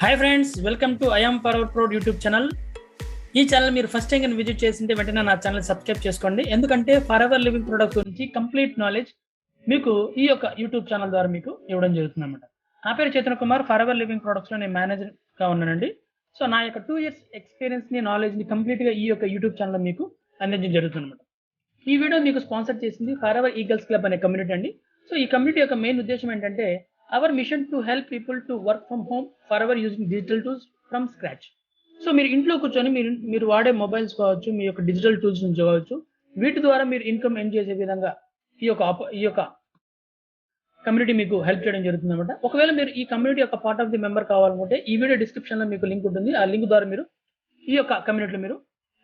Hi friends, welcome to I'm forward pro YouTube channel. ఈ channel మీరు first time కానీ visit చేసింటే వెంటనే నా ఛానల్ సబ్స్క్రైబ్ చేసుకోండి. ఎందుకంటే ఫర్ ఎవర్ లివింగ్ ప్రొడక్ట్ గురించి కంప్లీట్ నాలెడ్జ్ మీకు ఈ యొక్క యూట్యూబ్ ఛానల్ ద్వారా మీకు ఇవ్వడం జరుగుతుంది అనమాట. నా పేరు Chetan Kumar, forever living ప్రొడక్ట్స్లో నేను మేనేజర్గా ఉన్నానండి. సో నా యొక్క 2 years ఎక్స్పీరియన్స్ని, నాలెడ్జ్ని కంప్లీట్గా ఈ యొక్క యూట్యూబ్ ఛానల్లో మీకు అందించడం జరుగుతుంది అనమాట. ఈ వీడియో మీకు స్పాన్సర్ చేసింది ఫర్ ఎవర్ ఈగల్స్ క్లబ్ అనే కమ్యూనిటీ అండి. సో ఈ కమ్యూనిటీ యొక్క మెయిన్ ఉద్దేశం ఏంటంటే hour mission to help people to work from home for ever using digital tools from scratch. So మీరు ఇంట్లో కూర్చొని మీరు వాడే మొబైల్స్ కావచ్చు, మీ యొక్క డిజిటల్ టూల్స్ నుంచి కావచ్చు, వీటి ద్వారా మీరు ఇన్కమ్ ఎర్న్ చేసే విధంగా ఈ యొక్క కమ్యూనిటీ మీకు హెల్ప్ చేయడం జరుగుతుంది అనమాట. ఒకవేళ మీరు ఈ కమ్యూనిటీ యొక్క పార్ట్ ఆఫ్ ది మెంబర్ కావాలనుకుంటే ఈ వీడియో డిస్క్రిప్షన్ లో మీకు లింక్ ఉంటుంది. ఆ లింక్ ద్వారా మీరు ఈ యొక్క కమ్యూనిటీలో మీరు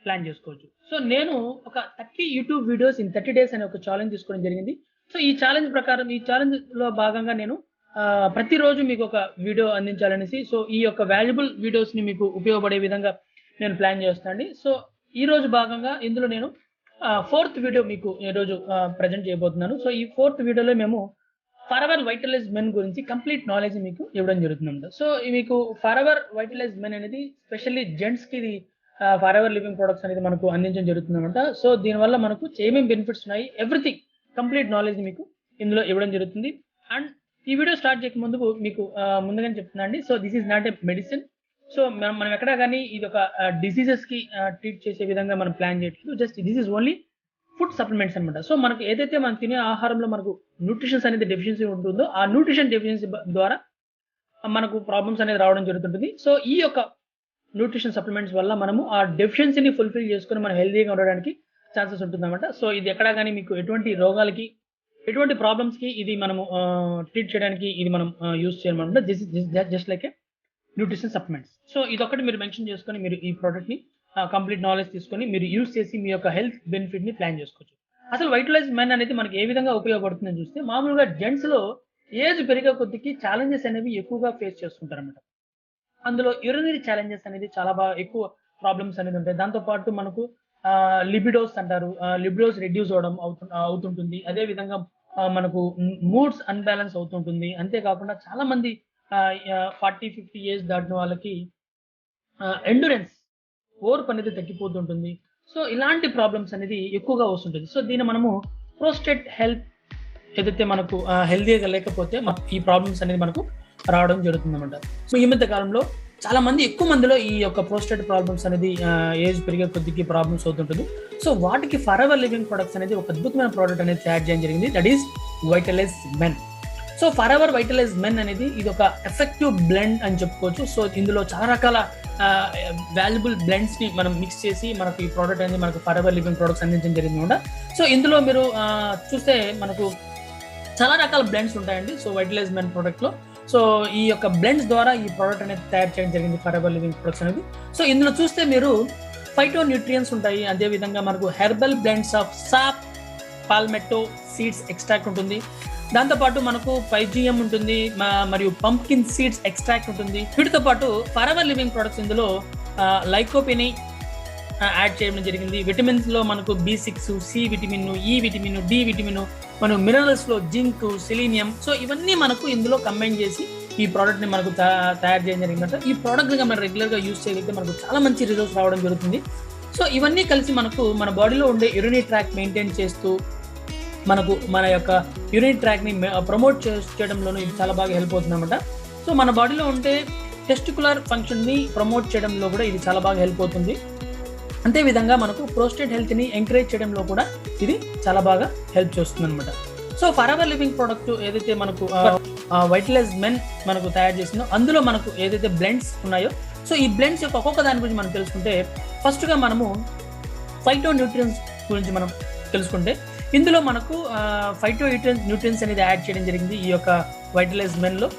ప్లాన్ చేసుకోవచ్చు. సో నేను ఒక 30 యూట్యూబ్ వీడియోస్ ఇన్ 30 days అనే ఒక ఛాలెంజ్ తీసుకోవడం జరిగింది. సో ఈ ఛాలెంజ్ లో భాగంగా నేను ప్రతిరోజు మీకు ఒక వీడియో అందించాలనేసి, సో ఈ యొక్క వాల్యుబుల్ వీడియోస్ ని మీకు ఉపయోగపడే విధంగా నేను ప్లాన్ చేస్తానండి. సో ఈ రోజు భాగంగా ఇందులో నేను 4th వీడియో మీకు ఈ రోజు ప్రజెంట్ చేయబోతున్నాను. సో ఈ 4th వీడియోలో మేము ఫర్ ఎవర్ వైటలైజ్ మెన్ గురించి కంప్లీట్ నాలెడ్జ్ మీకు ఇవ్వడం జరుగుతుంది. సో మీకు ఫర్ ఎవర్ వైటలైజ్ మెన్ అనేది స్పెషల్లీ జెంట్స్ కి ఇది ఫర్ ఎవర్ లివింగ్ ప్రొడక్ట్స్ అనేది మనకు అందించడం జరుగుతుంది అనమాట. సో దీనివల్ల మనకు ఏమేమి బెనిఫిట్స్ ఉన్నాయి, ఎవ్రీథింగ్ కంప్లీట్ నాలెడ్జ్ మీకు ఇందులో ఇవ్వడం జరుగుతుంది. అండ్ ఈ వీడియో స్టార్ట్ చేయక ముందు మీకు ముందుగానే చెప్తున్నా అండి. So this is not a medicine. So మనం ఎక్కడా కానీ ఇది ఒక డిసీజెస్ కి ట్రీట్ చేసే విధంగా మనం ప్లాన్ చేయట్లేదు. Just this is only food supplements అనమాట. సో మనకు ఏదైతే మనం తినే ఆహారంలో మనకు న్యూట్రిషన్స్ అనేది డెఫిషియన్సీ ఉంటుందో ఆ న్యూట్రిషన్ డెఫిషియన్సీ ద్వారా మనకు ప్రాబ్లమ్స్ అనేది రావడం జరుగుతుంటుంది. సో ఈ యొక్క న్యూట్రిషన్ సప్లిమెంట్స్ వల్ల మనము ఆ డెఫిషియన్సీని ఫుల్ఫిల్ చేసుకుని మనం హెల్తీగా ఉండడానికి ఛాన్సెస్ ఉంటుంది అనమాట. సో ఇది ఎక్కడా కానీ మీకు ఎటువంటి రోగాలకి, ఎటువంటి ప్రాబ్లమ్స్ కి ఇది మనము ట్రీట్ చేయడానికి ఇది మనం యూజ్ చేయాలన్నమాట. This is just like A nutrition supplements. So ఇదొకటి మీరు మెన్షన్ చేసుకొని మీరు ఈ ప్రోడక్ట్ ని కంప్లీట్ నాలెడ్జ్ తీసుకొని మీరు యూజ్ చేసి మీ యొక్క హెల్త్ బెనిఫిట్ ని ప్లాన్ చేసుకోవచ్చు. అసలు వైటలైజ్ మెన్ అనేది మనకి ఏ విధంగా ఉపయోగపడుతుందని చూస్తే, మామూలుగా జెంట్స్ లో ఏజ్ పెరిగే కొద్దికి ఛాలెంజెస్ అనేవి ఎక్కువగా ఫేస్ చేస్తుంటారు అనమాట. అందులో యూరినరీ ఛాలెంజెస్ అనేది చాలా బాగా ఎక్కువ ప్రాబ్లమ్స్ అనేది ఉంటాయి. దాంతో పాటు మనకు లిబిడోస్ అంటారు, లిబిడోస్ రెడ్యూస్ అవడం అవుతుంటుంది. అదే విధంగా మనకు మూడ్స్ అన్బ్యాలెన్స్ అవుతుంటుంది. అంతేకాకుండా చాలా మంది 40-50 years దాటిన వాళ్ళకి ఎండ్యూరెన్స్, ఓర్పు అనేది తగ్గిపోతుంటుంది. సో ఇలాంటి ప్రాబ్లమ్స్ అనేది ఎక్కువగా వస్తుంటుంది. సో దీన్ని మనము ప్రోస్టేట్ హెల్త్ ఏదైతే మనకు హెల్తీగా లేకపోతే ఈ ప్రాబ్లమ్స్ అనేది మనకు రావడం జరుగుతుంది అనమాట. సో ఈ మధ్య కాలంలో చాలా మంది, ఎక్కువ మందిలో ఈ యొక్క ప్రోస్టేట్ ప్రాబ్లమ్స్ అనేది ఏజ్ పెరిగే కొద్దికి ప్రాబ్లమ్స్ అవుతుంటుంది. సో వాటికి ఫర్ ఎవర్ లివింగ్ ప్రొడక్ట్స్ అనేది ఒక అద్భుతమైన ప్రోడక్ట్ అనేది తయారు చేయడం జరిగింది. That is vitalize men. So forever vitalize men అనేది ఇది ఒక ఎఫెక్టివ్ బ్లెండ్ అని చెప్పుకోవచ్చు. సో ఇందులో చాలా రకాల వాల్యుబుల్ బ్లెండ్స్ ని మనం మిక్స్ చేసి మనకు ఈ ప్రోడక్ట్ అనేది మనకు ఫర్ ఎవర్ లివింగ్ ప్రొడక్ట్స్ అందించడం జరిగింది అనమాట. సో ఇందులో మీరు చూస్తే మనకు చాలా రకాల బ్లెండ్స్ ఉంటాయండి. సో వైటలైజ్ మెన్ ప్రోడక్ట్ లో సో ఈ యొక్క బ్లెండ్స్ ద్వారా ఈ ప్రోడక్ట్ అనేది తయారు చేయడం జరిగింది, ఫర్ ఎవర్ లివింగ్ ప్రొడక్ట్స్ అనేది. సో ఇందులో చూస్తే మీరు ఫైటో న్యూట్రియన్స్ ఉంటాయి. అదే విధంగా మనకు herbal blends of saw, palmetto seeds extract ఉంటుంది. దాంతోపాటు మనకు పైజియం ఉంటుంది, మరియు పంప్కిన్ సీడ్స్ ఎక్స్ట్రాక్ట్ ఉంటుంది. వీటితో పాటు ఫర్ ఎవర్ లివింగ్ ప్రొడక్ట్స్ ఇందులో లైకోపెని యాడ్ చేయడం జరిగింది. విటమిన్స్ లో మనకు B6, C vitamin, E vitamin, D vitamin, మనం మినరల్స్ లో జింక్, సెలీనియం. సో ఇవన్నీ మనకు ఇందులో కంబైన్ చేసి ఈ ప్రోడక్ట్ ని మనకు తయారు చేయడం జరిగిందంట. ఈ ప్రోడక్ట్ గా మనం రెగ్యులర్ గా యూజ్ చేయగలిగితే మనకు చాలా మంచి రిజల్ట్స్ రావడం జరుగుతుంది. సో ఇవన్నీ కలిసి మనకు మన బాడీలో ఉండే యూరినరీ ట్రాక్ మెయింటైన్ చేస్తూ మనకు మన యొక్క యూరినరీ ట్రాక్ ని ప్రమోట్ చేయడంలోనూ ఇది చాలా బాగా హెల్ప్ అవుతుంది అనమాట. సో మన బాడీలో ఉండే టెస్టికులర్ ఫంక్షన్ ని ప్రమోట్ చేయడంలో కూడా ఇది చాలా బాగా హెల్ప్ అవుతుంది. అంతే విధంగా మనకు ప్రోస్టేట్ హెల్త్ ని ఎంకరేజ్ చేయడంలో కూడా ఇది చాలా బాగా హెల్ప్ చేస్తుంది అనమాట. So forever living product ఏదైతే మనకు వైటలైజ్ మెన్ మనకు తయారు చేసిందో అందులో మనకు ఏదైతే బ్లెండ్స్ ఉన్నాయో, సో ఈ బ్లెండ్స్ యొక్క ఒక్కొక్క దాని గురించి మనం తెలుసుకుంటే, ఫస్ట్ గా మనము ఫైటో న్యూట్రియన్స్ గురించి మనం తెలుసుకుంటే, ఇందులో మనకు ఫైటో న్యూట్రియన్స్ అనేది యాడ్ చేయడం జరిగింది ఈ యొక్క వైటలైజ్ మెన్ లో.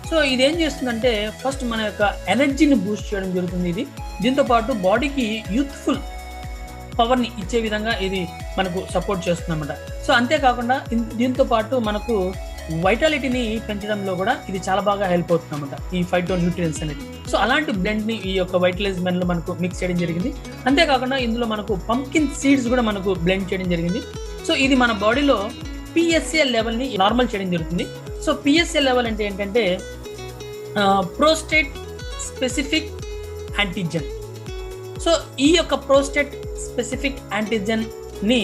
సో ఇది ఏం చేస్తుందంటే, ఫస్ట్ మన యొక్క ఎనర్జీని బూస్ట్ చేయడం జరుగుతుంది ఇది. దీంతో పాటు బాడీకి యూత్ఫుల్ పవర్ ని ఇచ్చే విధంగా ఇది మనకు సపోర్ట్ చేస్తుంది అనమాట. సో అంతేకాకుండా దీంతో పాటు మనకు వైటాలిటీని పెంచడంలో కూడా ఇది చాలా బాగా హెల్ప్ అవుతుంది అనమాట, ఈ ఫైటో న్యూట్రియన్స్ అనేది. సో అలాంటి బ్లెండ్ ని ఈ యొక్క వైటలైజ్ మెన్ లో మనకు మిక్స్ చేయడం జరిగింది. అంతేకాకుండా ఇందులో మనకు పంప్కిన్ సీడ్స్ కూడా మనకు బ్లెండ్ చేయడం జరిగింది. సో ఇది మన బాడీలో PSA లెవెల్ ని నార్మల్ చేయడం జరుగుతుంది. సో PSA లెవెల్ అంటే ఏంటంటే ప్రోస్టేట్ స్పెసిఫిక్ యాంటీజెన్. సో ఈ యొక్క ప్రోస్టేట్ స్పెసిఫిక్ యాంటీజెన్ ని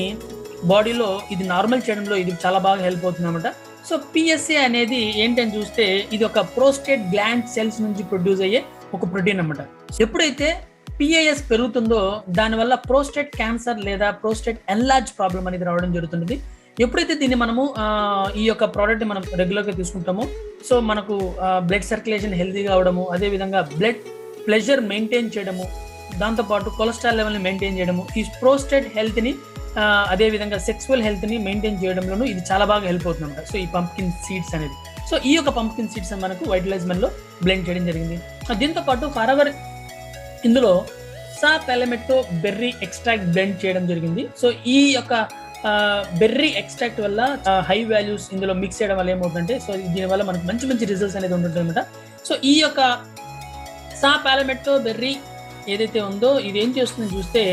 బాడీలో ఇది నార్మల్ చేయడంలో ఇది చాలా బాగా హెల్ప్ అవుతుంది అనమాట. సో పిఎస్ఏ అనేది ఏంటని చూస్తే ఇది ఒక ప్రోస్టేట్ గ్లాండ్ సెల్స్ నుంచి ప్రొడ్యూస్ అయ్యే ఒక ప్రోటీన్ అనమాట. ఎప్పుడైతే పిఏఎస్ పెరుగుతుందో దానివల్ల ప్రోస్టేట్ క్యాన్సర్ లేదా ప్రోస్టేట్ ఎన్లార్జ్ ప్రాబ్లం అనేది రావడం జరుగుతుంది. ఎప్పుడైతే దీన్ని మనము ఈ యొక్క ప్రోడక్ట్ మనం రెగ్యులర్గా తీసుకుంటామో సో మనకు బ్లడ్ సర్క్యులేషన్ హెల్తీగా అవడము, అదేవిధంగా బ్లడ్ ప్రెషర్ మెయింటైన్ చేయడము, దాంతోపాటు కొలెస్ట్రాల్ లెవెల్ని మెయింటైన్ చేయడము, ఈ ప్రోస్టేట్ హెల్త్ని అదేవిధంగా సెక్సువల్ హెల్త్ని మెయింటైన్ చేయడంలోనూ ఇది చాలా బాగా హెల్ప్ అవుతుంది అనమాట. సో ఈ పంప్కిన్ సీడ్స్ అనేది, సో ఈ యొక్క పంప్కిన్ సీడ్స్ మనకు వైటలైజ్మెంట్లో బ్లెండ్ చేయడం జరిగింది. దీంతో పాటు ఫరెవర్ ఇందులో సా పాలమెట్టో బెర్రీ ఎక్స్ట్రాక్ట్ బ్లెండ్ చేయడం జరిగింది. సో ఈ యొక్క బెర్రీ ఎక్స్ట్రాక్ట్ వల్ల హై వాల్యూస్ ఇందులో మిక్స్ చేయడం వల్ల ఏమవుతుందంటే సో దీనివల్ల మనకు మంచి మంచి రిజల్ట్స్ అనేది ఉంటుంది అనమాట. సో ఈ యొక్క సా పాలమెట్టో బెర్రీ ఏదైతే ఉందో ఇది ఏం చేస్తుందని చూస్తే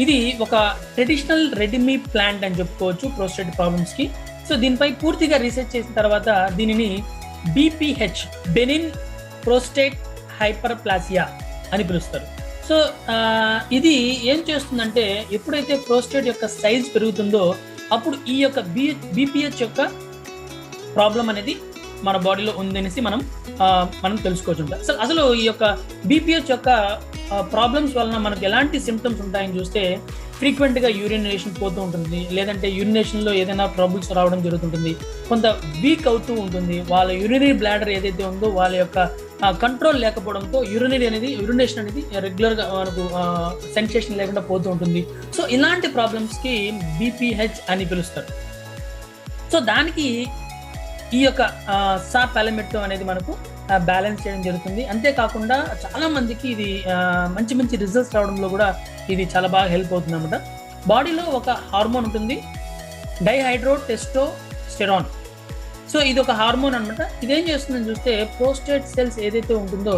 ఇది ఒక ట్రెడిషనల్ రెడిమీ ప్లాంట్ అని చెప్పుకోవచ్చు ప్రోస్టేట్ ప్రాబ్లమ్స్కి. సో దీనిపై పూర్తిగా రీసెర్చ్ చేసిన తర్వాత దీనిని బీపీహెచ్ బెనిన్ ప్రోస్టేట్ హైపర్ప్లాసియా అని పిలుస్తారు. సో ఇది ఏం చేస్తుందంటే ఎప్పుడైతే ప్రోస్టేట్ యొక్క సైజ్ పెరుగుతుందో అప్పుడు ఈ యొక్క బీపీహెచ్ యొక్క ప్రాబ్లం అనేది మన బాడీలో ఉందనేసి మనం తెలుసుకోవచ్చు. అసలు ఈ యొక్క బీపీహెచ్ యొక్క ప్రాబ్లమ్స్ వలన మనకు ఎలాంటి సిమ్టమ్స్ ఉంటాయని చూస్తే ఫ్రీక్వెంట్గా యూరినేషన్ పోతూ ఉంటుంది, లేదంటే యూరినేషన్లో ఏదైనా ట్రబుల్స్ రావడం జరుగుతుంటుంది, కొంత వీక్ అవుతూ ఉంటుంది, వాళ్ళ యూరినరీ బ్లాడర్ ఏదైతే ఉందో వాళ్ళ యొక్క కంట్రోల్ లేకపోవడంతో యూరినేషన్ అనేది రెగ్యులర్గా మనకు సెన్సేషన్ లేకుండా పోతూ ఉంటుంది. సో ఇలాంటి ప్రాబ్లమ్స్కి బీపీహెచ్ అని పిలుస్తారు. సో దానికి ఈ యొక్క సా పాలమెట్టో అనేది మనకు బ్యాలెన్స్ చేయడం జరుగుతుంది. అంతేకాకుండా చాలా మందికి ఇది మంచి మంచి రిజల్ట్స్ రావడంలో కూడా ఇది చాలా బాగా హెల్ప్ అవుతుంది అనమాట. బాడీలో ఒక హార్మోన్ ఉంటుంది డైహైడ్రోటెస్టోస్టెరాన్. సో ఇది ఒక హార్మోన్ అనమాట. ఇదేం చేస్తుందని చూస్తే ప్రోస్టేట్ సెల్స్ ఏదైతే ఉంటుందో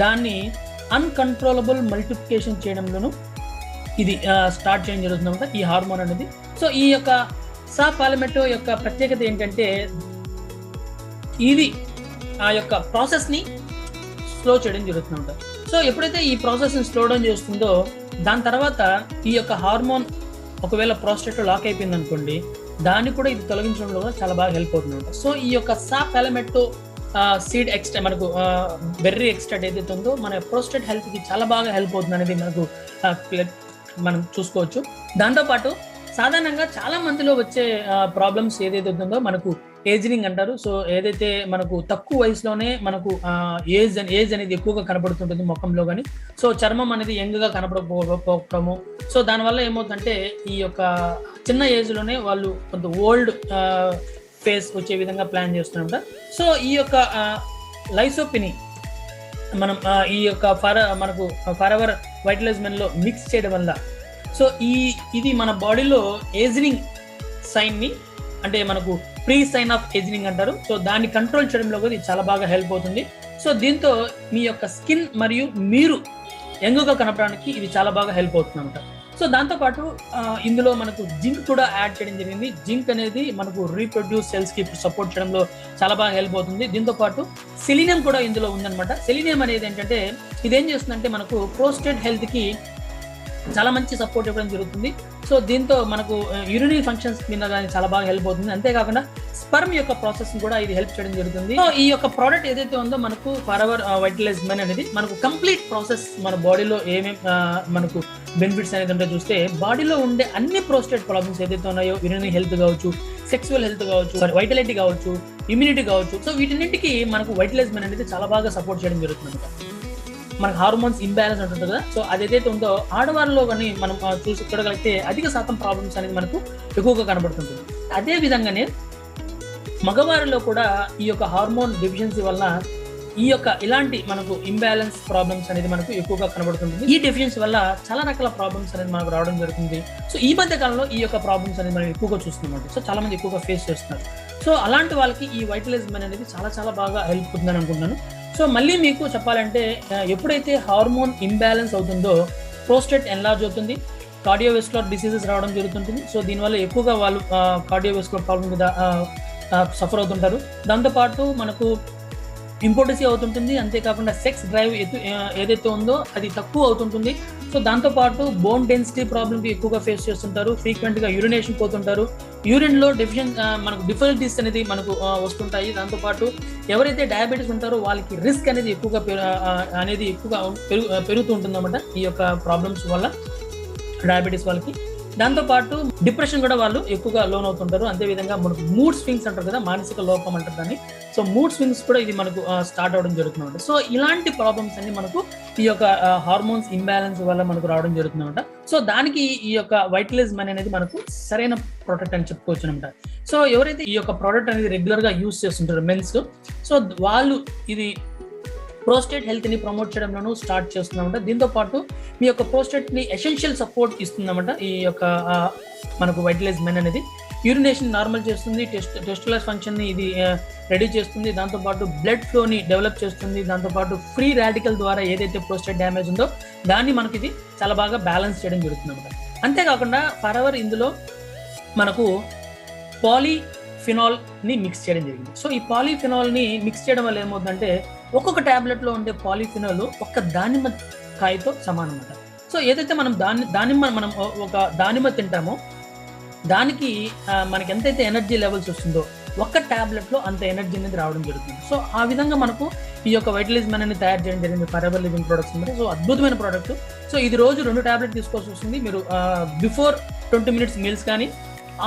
దాన్ని అన్కంట్రోలబుల్ మల్టిప్లికేషన్ చేయడంలోనూ ఇది స్టార్ట్ చేయడం జరుగుతుంది అనమాట ఈ హార్మోన్ అనేది. సో ఈ యొక్క సా పాలమెట్టో యొక్క ప్రత్యేకత ఏంటంటే ఇది ఆ యొక్క ప్రాసెస్ని స్లో చేయడం జరుగుతుందంట. సో ఎప్పుడైతే ఈ ప్రాసెస్ని స్లో డౌన్ చేస్తుందో దాని తర్వాత ఈ యొక్క హార్మోన్ ఒకవేళ ప్రోస్టేట్లో లాక్ అయిపోయింది అనుకోండి దాన్ని కూడా ఇది తొలగించడంలో కూడా చాలా బాగా హెల్ప్ అవుతుందంట. సో ఈ యొక్క సా పాలమెట్టో సీడ్ ఎక్స్ట్రా మనకు బెర్రీ ఎక్స్ట్రాక్ట్ ఏదైతే ఉందో మన ప్రోస్టేట్ హెల్త్కి చాలా బాగా హెల్ప్ అవుతుంది అనేది మనకు మనం చూసుకోవచ్చు. దాంతోపాటు సాధారణంగా చాలా మందిలో వచ్చే ప్రాబ్లమ్స్ ఏదైతే ఉందో మనకు ఏజింగ్ అంటారు. సో ఏదైతే మనకు తక్కువ వయసులోనే మనకు ఏజ్ అనేది ఎక్కువగా కనపడుతుంటుంది ముఖంలో కానీ, సో చర్మం అనేది యంగ్గా కనపడకపోవడము, సో దానివల్ల ఏమవుతుందంటే ఈ యొక్క చిన్న ఏజ్లోనే వాళ్ళు కొంత ఓల్డ్ ఫేస్ వచ్చే విధంగా ప్లాన్ చేస్తున్నమాట. సో ఈ యొక్క లైసోపిని మనం ఈ యొక్క మనకు ఫరెవర్ వైటలైజ్మెంట్లో మిక్స్ చేయడం వల్ల సో ఇది మన బాడీలో ఏజింగ్ సైన్ని అంటే మనకు ప్రీ సైన్ ఆఫ్ ఏజింగ్ అంటారు. సో దాన్ని కంట్రోల్ చేయడంలో కూడా ఇది చాలా బాగా హెల్ప్ అవుతుంది. సో దీంతో మీ యొక్క స్కిన్ మరియు మీరు యంగ్గా కనపడడానికి ఇది చాలా బాగా హెల్ప్ అవుతుంది అనమాట. సో దాంతోపాటు ఇందులో మనకు జింక్ కూడా యాడ్ చేయడం జరిగింది. జింక్ అనేది మనకు రీప్రొడ్యూస్ సెల్స్కి సపోర్ట్ చేయడంలో చాలా బాగా హెల్ప్ అవుతుంది. దీంతోపాటు సెలీనియం కూడా ఇందులో ఉందన్నమాట. సెలీనియం అనేది ఏంటంటే ఇదేం చేస్తుందంటే మనకు ప్రోస్టేట్ హెల్త్కి చాలా మంచి సపోర్ట్ ఇవ్వడం జరుగుతుంది. సో దీంతో మనకు యూరినరీ ఫంక్షన్స్ మీద కానీ చాలా బాగా హెల్ప్ అవుతుంది. అంతేకాకుండా స్పర్మ్ యొక్క ప్రాసెస్ కూడా ఇది హెల్ప్ చేయడం జరుగుతుంది. సో ఈ యొక్క ప్రోడక్ట్ ఏదైతే ఉందో మనకు ఫరెవర్ వైటలైజ్మెంట్ అనేది మనకు కంప్లీట్ ప్రాసెస్ మన బాడీలో ఏమేమి మనకు బెనిఫిట్స్ అనేది ఉంటే చూస్తే బాడీలో ఉండే అన్ని ప్రోస్టేట్ ప్రాబ్లమ్స్ ఏదైతే ఉన్నాయో యూరినరీ హెల్త్ కావచ్చు, సెక్సువల్ హెల్త్ కావచ్చు, వైటలిటీ కావచ్చు, ఇమ్యూనిటీ కావచ్చు, సో వీటన్నింటికి మనకు వైటలైజ్మెంట్ అనేది చాలా బాగా సపోర్ట్ చేయడం జరుగుతుంది. మనకు హార్మోన్స్ ఇంబ్యాలెన్స్ ఉంటుంది కదా, సో అదేదైతే ఉందో ఆడవారిలో కానీ మనం చూడగలిగితే అధిక శాతం ప్రాబ్లమ్స్ అనేది మనకు ఎక్కువగా కనబడుతుంటుంది. అదే విధంగానే మగవారిలో కూడా ఈ యొక్క హార్మోన్ డెఫిషియన్సీ వల్ల ఈ యొక్క ఇలాంటి మనకు ఇంబ్యాలెన్స్ ప్రాబ్లమ్స్ అనేది మనకు ఎక్కువగా కనబడుతుంది. ఈ డెఫిషియన్సీ వల్ల చాలా రకాల ప్రాబ్లమ్స్ అనేది మనకు రావడం జరుగుతుంది. సో ఈ మధ్య కాలంలో ఈ యొక్క ప్రాబ్లమ్స్ అనేది మనం ఎక్కువగా చూస్తున్నాం. సో చాలా మంది ఎక్కువగా ఫేస్ చేస్తున్నారు. సో అలాంటి వాళ్ళకి ఈ వైటలైజ్మెంట్ అనేది చాలా చాలా బాగా హెల్ప్ అవుతుందని అనుకుంటున్నాను. సో మళ్ళీ మీకు చెప్పాలంటే ఎప్పుడైతే హార్మోన్ ఇంబ్యాలెన్స్ అవుతుందో ప్రోస్టేట్ ఎన్లార్జ్ అవుతుంది, కార్డియోవెస్కులర్ డిసీజెస్ రావడం జరుగుతుంటుంది. సో దీనివల్ల ఎక్కువగా వాళ్ళు కార్డియోవెస్కులర్ ప్రాబ్లం మీద సఫర్ అవుతుంటారు. దాంతోపాటు మనకు ఇంపార్టెన్సీ అవుతుంటుంది. అంతేకాకుండా సెక్స్ డ్రైవ్ ఏదైతే ఉందో అది తక్కువ అవుతుంటుంది. సో దాంతోపాటు బోన్ డెన్సిటీ ప్రాబ్లమ్కి ఎక్కువగా ఫేస్ చేస్తుంటారు. ఫ్రీక్వెంట్గా యూరినేషన్ పోతుంటారు. యూరిన్లో మనకు డిఫికల్టీస్ అనేది మనకు వస్తుంటాయి. దాంతోపాటు ఎవరైతే డయాబెటీస్ ఉంటారో వాళ్ళకి రిస్క్ అనేది ఎక్కువగా పెరుగుతూ ఉంటుంది అన్నమాట ఈ యొక్క ప్రాబ్లమ్స్ వల్ల, డయాబెటీస్ వాళ్ళకి. దాంతోపాటు డిప్రెషన్ కూడా వాళ్ళు ఎక్కువగా లోన్ అవుతుంటారు. అంతేవిధంగా మనకు మూడ్ స్వింగ్స్ అంటారు కదా, మానసిక లోపం అంటారు దాన్ని. సో మూడ్ స్వింగ్స్ కూడా ఇది మనకు స్టార్ట్ అవడం జరుగుతుంది. సో ఇలాంటి ప్రాబ్లమ్స్ అన్ని మనకు ఈ యొక్క హార్మోన్స్ ఇంబ్యాలెన్స్ వల్ల మనకు రావడం జరుగుతుంది అనమాట. సో దానికి ఈ యొక్క వైటలైజ్ మనీ అనేది మనకు సరైన ప్రోడక్ట్ అని చెప్పుకోవచ్చు అనమాట. సో ఎవరైతే ఈ యొక్క ప్రోడక్ట్ అనేది రెగ్యులర్ గా యూస్ చేస్తుంటారో మెన్స్, సో వాళ్ళు ఇది ప్రోస్టేట్ హెల్త్ ని ప్రమోట్ చేయడంలోనూ స్టార్ట్ చేస్తుందన్నమాట. దీంతో పాటు మీ యొక్క ప్రోస్టేట్ ని ఎసెన్షియల్ సపోర్ట్ ఇస్తుందన్నమాట ఈ యొక్క మనకు వైటలైజ్ మెన్ అనేది. యూరినేషన్ నార్మల్ చేస్తుంది, టెస్టులర్ ఫంక్షన్ ని ఇది రెడీ చేస్తుంది. దాంతోపాటు బ్లడ్ ఫ్లో ని డెవలప్ చేస్తుంది. దాంతోపాటు ఫ్రీ రాడికల్ ద్వారా ఏదైతే ప్రోస్టేట్ డ్యామేజ్ ఉందో దాన్ని మనకి ఇది చాలా బాగా బ్యాలెన్స్ చేయడం జరుగుతుంది అన్నమాట. అంతేకాకుండా ఫరెవర్ ఇందులో మనకు పాలీఫినాల్ ని మిక్స్ చేయడం జరిగింది. సో ఈ పాలీఫినాల్ ని మిక్స్ చేయడం వల్ల ఏమవుతుందంటే ఒక్కొక్క టాబ్లెట్ లో ఉండే పాలీఫినాల్ ఒక్క దానిమ్మ కాయతో సమానం అన్నమాట. సో ఏదైతే మనం మనం ఒక దానిమ్మ తింటామో దానికి మనకి ఎంతైతే ఎనర్జీ లెవెల్స్ వస్తుందో ఒక్క టాబ్లెట్ లో అంత ఎనర్జీ అనేది రావడం జరుగుతుంది. సో ఆ విధంగా మనకు ఈ యొక్క వైటలైజ్ మనీ అనేది తయారు చేయడం జరిగింది ఫరెవర్ లివింగ్ ప్రొడక్ట్స్ అంటే. సో అద్భుతమైన ప్రోడక్ట్. సో ఇది రోజు 2 టాబ్లెట్ తీసుకోవాల్సి వస్తుంది. మీరు బిఫోర్ 20 minutes మీల్స్ కానీ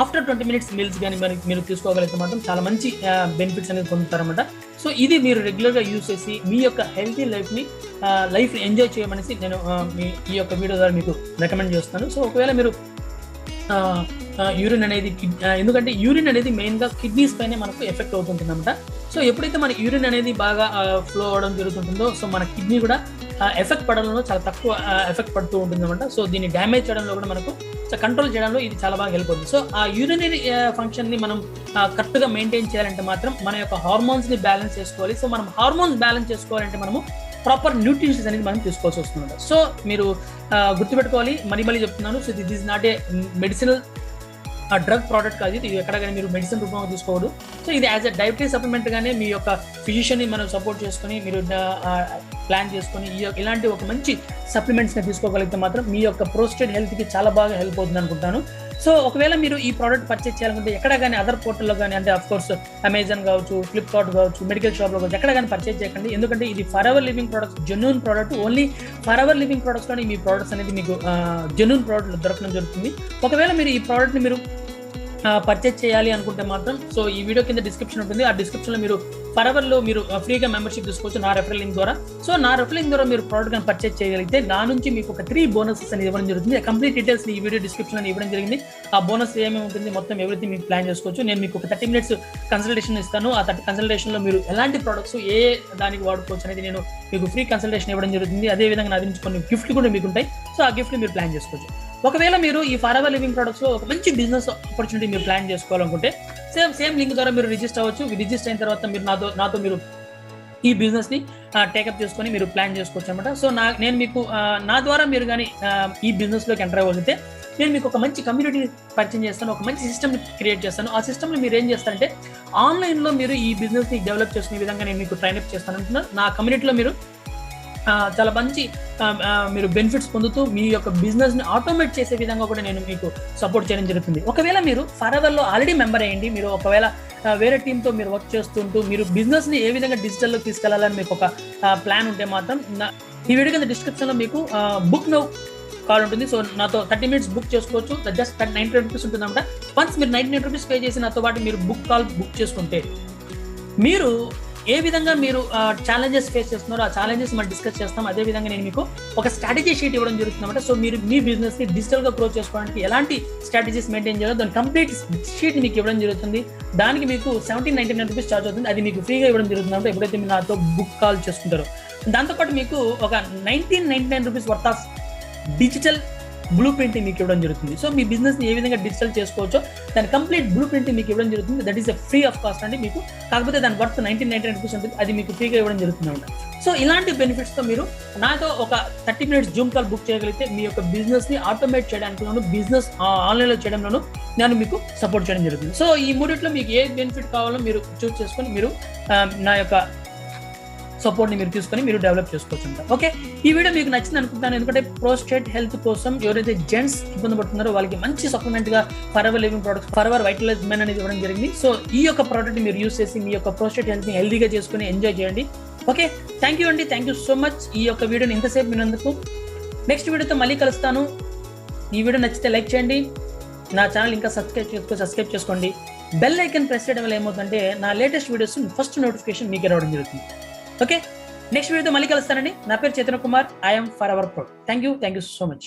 ఆఫ్టర్ 20 minutes మీల్స్ కానీ మీరు తీసుకోగలిగితే మాత్రం చాలా మంచి బెనిఫిట్స్ అనేది పొందుతారన్నమాట. సో ఇది మీరు రెగ్యులర్గా యూజ్ చేసి మీ యొక్క హెల్తీ లైఫ్ని ఎంజాయ్ చేయమనేసి నేను ఈ యొక్క వీడియో ద్వారా మీకు రికమెండ్ చేస్తాను. సో ఒకవేళ మీరు యూరిన్ అనేది ఎందుకంటే యూరిన్ అనేది మెయిన్గా కిడ్నీస్ పైనే మనకు ఎఫెక్ట్ అవుతుంటుంది అనమాట. సో ఎప్పుడైతే మన యూరిన్ అనేది బాగా ఫ్లో అవడం జరుగుతుంటుందో సో మన కిడ్నీ కూడా ఎఫెక్ట్ పడడంలో చాలా తక్కువ ఎఫెక్ట్ పడుతూ ఉంటుంది అనమాట. సో దీన్ని డ్యామేజ్ చేయడంలో కూడా మనకు కంట్రోల్ చేయడంలో ఇది చాలా బాగా హెల్ప్ అవుతుంది. సో ఆ యూరినరీ ఫంక్షన్ ని మనం కరెక్ట్గా మెయింటైన్ చేయాలంటే మాత్రం మన యొక్క హార్మోన్స్ ని బ్యాలెన్స్ చేసుకోవాలి. సో మనం హార్మోన్స్ బ్యాలెన్స్ చేసుకోవాలంటే మనము ప్రాపర్ న్యూట్రిషన్స్ అనేది మనం తీసుకోవాల్సి వస్తుంది. సో మీరు గుర్తుపెట్టుకోవాలి, మళ్ళీ చెప్తున్నాను. So this is not a medicinal drug product కాదు, ఇది ఎక్కడ కానీ మీరు మెడిసిన్ రూపంలో తీసుకోవద్దు. సో ఇది యాజ్ అ డైటరీ సప్లిమెంట్ గానే మీ యొక్క ఫిజిషియన్ని మనం సపోర్ట్ చేసుకుని మీరు ప్లాన్ చేసుకుని ఇలాంటి ఒక మంచి సప్లిమెంట్స్ని తీసుకోగలిగితే మాత్రం మీ యొక్క ప్రోస్టేట్ హెల్త్కి చాలా బాగా హెల్ప్ అవుతుంది అనుకుంటాను. సో ఒకవేళ మీరు ఈ ప్రోడక్ట్ పర్చేస్ చేయాలనుకుంటే ఎక్కడ కానీ అదర్ పోర్టల్లో కానీ అంటే అఫ్ కోర్స్ అమెజాన్ కావచ్చు, ఫ్లిప్కార్ట్ కావచ్చు, మెడికల్ షాప్లో కావచ్చు, ఎక్కడ కానీ పర్చేస్ చేయకండి. ఎందుకంటే ఇది forever living products genuine product. Only forever living ప్రొడక్ట్స్లోనే మీ ప్రోడక్ట్స్ అనేది మీకు జెన్యూన్ ప్రోడక్ట్ దొరకడం జరుగుతుంది. ఒకవేళ మీరు ఈ ప్రోడక్ట్ని మీరు పర్చేస్ చేయాలి అనుకుంటే మాత్రం సో ఈ వీడియో కింద డిస్క్రిప్షన్ ఉంటుంది. ఆ డిస్క్రిప్షన్లో మీరు ఫరెవర్లో మీరు ఫ్రీగా మెంబర్షిప్ తీసుకోవచ్చు నా రెఫరల్ లింక్ ద్వారా. సో నా రెఫరల్ లింక్ ద్వారా మీరు ప్రోడక్ట్ కానీ పర్చేస్ చేయగలిగితే నా నుంచి మీకు ఒక 3 బోనసెస్ అని ఇవ్వడం జరుగుతుంది. కంప్లీట్ డీటెయిల్స్ ఈ వీడియో డిస్క్రిప్షన్ అని ఇవ్వడం జరిగింది. ఆ బోనస్ ఏమేమి ఉంటుంది మొత్తం ఎవ్రీథింగ్ మీకు ప్లాన్ చేసుకోవచ్చు. నేను మీకు ఒక 30 minutes కన్సల్టేషన్ ఇస్తాను. ఆ 30 కన్సల్టేషన్లో మీరు ఎలాంటి ప్రోడక్ట్స్ ఏ దానికి వాడుకోవచ్చు అనేది నేను మీకు ఫ్రీ కన్సల్టేషన్ ఇవ్వడం జరుగుతుంది. అదేవిధంగా నా నుంచి కొన్ని గిఫ్ట్లు కూడా మీకు ఉంటాయి. సో ఆ గిఫ్ట్లు మీరు ప్లాన్ చేసుకోవచ్చు. ఒకవేళ మీరు ఈ ఫరెవర్ లివింగ్ ప్రొడక్ట్స్లో ఒక మంచి బిజినెస్ ఆపర్చునిటీ మీరు ప్లాన్ చేసుకోవాలనుకుంటే సేమ్ లింక్ ద్వారా మీరు రిజిస్టర్ అవ్వచ్చు. రిజిస్టర్ అయిన తర్వాత మీరు నాతో మీరు ఈ బిజినెస్ని టేకప్ చేసుకొని మీరు ప్లాన్ చేసుకోవచ్చు అనమాట. సో నేను మీకు నా ద్వారా మీరు కానీ ఈ బిజినెస్లోకి ఎంటర్ అవ్వగలిగితే నేను మీకు ఒక మంచి కమ్యూనిటీ పరిచయం చేస్తాను, ఒక మంచి సిస్టమ్ని క్రియేట్ చేస్తాను. ఆ సిస్టమ్ని మీరు ఏం చేస్తారంటే ఆన్లైన్లో మీరు ఈ బిజినెస్ని డెవలప్ చేసుకునే విధంగా నేను మీకు ట్రైనప్ చేస్తాను అంటున్నాను. నా కమ్యూనిటీలో మీరు చాలా మంచి మీరు బెనిఫిట్స్ పొందుతూ మీ యొక్క బిజినెస్ని ఆటోమేట్ చేసే విధంగా కూడా నేను మీకు సపోర్ట్ చేయడం జరుగుతుంది. ఒకవేళ మీరు ఫరెవర్లో ఆల్రెడీ మెంబర్ అయ్యండి, మీరు ఒకవేళ వేరే టీంతో మీరు వర్క్ చేస్తుంటూ మీరు బిజినెస్ని ఏ విధంగా డిజిటల్లో తీసుకెళ్లాలని మీకు ఒక ప్లాన్ ఉంటే మాత్రం ఈ వీడియో కింద డిస్క్రిప్షన్లో మీకు బుక్ నౌ కాల్ ఉంటుంది. సో నాతో 30 minutes బుక్ చేసుకోవచ్చు. జస్ట్ 99 rupees ఉంటుంది అనమాట. వన్స్ మీరు 99 rupees పే చేసి నాతో పాటు మీరు బుక్ చేసుకుంటే మీరు ఏ విధంగా మీరు ఛాలెంజెస్ ఫేస్ చేస్తున్నారో ఆ ఛాలెంజెస్ మనం డిస్కస్ చేస్తాం. అదేవిధంగా నేను మీకు ఒక స్ట్రాటజీ షీట్ ఇవ్వడం జరుగుతుంది అనమాట. సో మీరు మీ బిజినెస్ని డిజిటల్గా గ్రో చేసుకోవడానికి ఎలాంటి స్ట్రాటజీస్ మెయింటైన్ చేయాలో దాని కంప్లీట్ షీట్ మీకు ఇవ్వడం జరుగుతుంది. దానికి మీకు 1799 rupees ఛార్జ్ అవుతుంది. అది మీకు ఫ్రీగా ఇవ్వడం జరుగుతుంది అనమాట ఎప్పుడైతే మీరు నాతో బుక్ కాల్ చేసుకుంటారో. దాంతోపాటు మీకు ఒక 1999 rupees worth of digital blue printing మీకు ఇవ్వడం జరుగుతుంది. సో మీ బిజినెస్ని ఏ విధంగా డిజిటల్ చేసుకోవచ్చో దాని కంప్లీట్ బ్లూ ప్రింటింగ్ మీకు ఇవ్వడం జరుగుతుంది. That is free of cost అండి మీకు. కాకపోతే దాని వర్త్ 1999 rupees ఉంటుంది. అది మీకు ఫ్రీగా ఇవ్వడం జరుగుతుంది అనమాట. సో ఇలాంటి బెనిఫిట్స్తో మీరు నాతో ఒక 30 minutes జూమ్ కాల్ బుక్ చేయగలిగితే మీ యొక్క బిజినెస్ని ఆటోమేట్ చేయడానికిలోను బిజినెస్ ఆన్లైన్లో చేయడంలోనూ నేను మీకు సపోర్ట్ చేయడం జరుగుతుంది. సో ఈ మూడిట్లో మీకు ఏ బెనిఫిట్ కావాలో మీరు చూస్ చేసుకొని మీరు నా యొక్క సపోర్ట్ని మీరు తీసుకొని మీరు డెవలప్ చేసుకోవచ్చు అంట. ఓకే, ఈ వీడియో మీకు నచ్చింది అనుకుంటాను. ఎందుకంటే ప్రోస్టేట్ హెల్త్ కోసం ఎవరైతే జెంట్స్ ఇబ్బంది పడుతున్నారో వాళ్ళకి మంచి సప్లిమెంట్ గా forever living products forever vitalize men అనేది ఇవ్వడం జరిగింది. సో ఈ యొక్క ప్రోడక్ట్ మీరు యూస్ చేసి మీ యొక్క ప్రోస్టేట్ హెల్త్ ని హెల్దీగా చేసుకుని ఎంజాయ్ చేయండి. ఓకే, థ్యాంక్ యూ అండి, థ్యాంక్ యూ సో మచ్ ఈ యొక్క వీడియోని ఇంతసేపు విన్నందుకు. నెక్స్ట్ వీడియోతో మళ్ళీ కలుస్తాను. ఈ వీడియో నచ్చితే లైక్ చేయండి, నా ఛానల్ ఇంకా సబ్స్క్రైబ్ చేసుకోండి. బెల్ ఐకన్ ప్రెస్ చేయడం వల్ల ఏమవుతుందంటే నా లేటెస్ట్ వీడియోస్ ఫస్ట్ నోటిఫికేషన్ మీకు రావడం జరుగుతుంది. ఓకే, నెక్స్ట్ వీడియోతో మళ్ళీ కలుస్తానండి. నా పేరు Chaitanya Kumar, I'm forever pro. Thank you so much.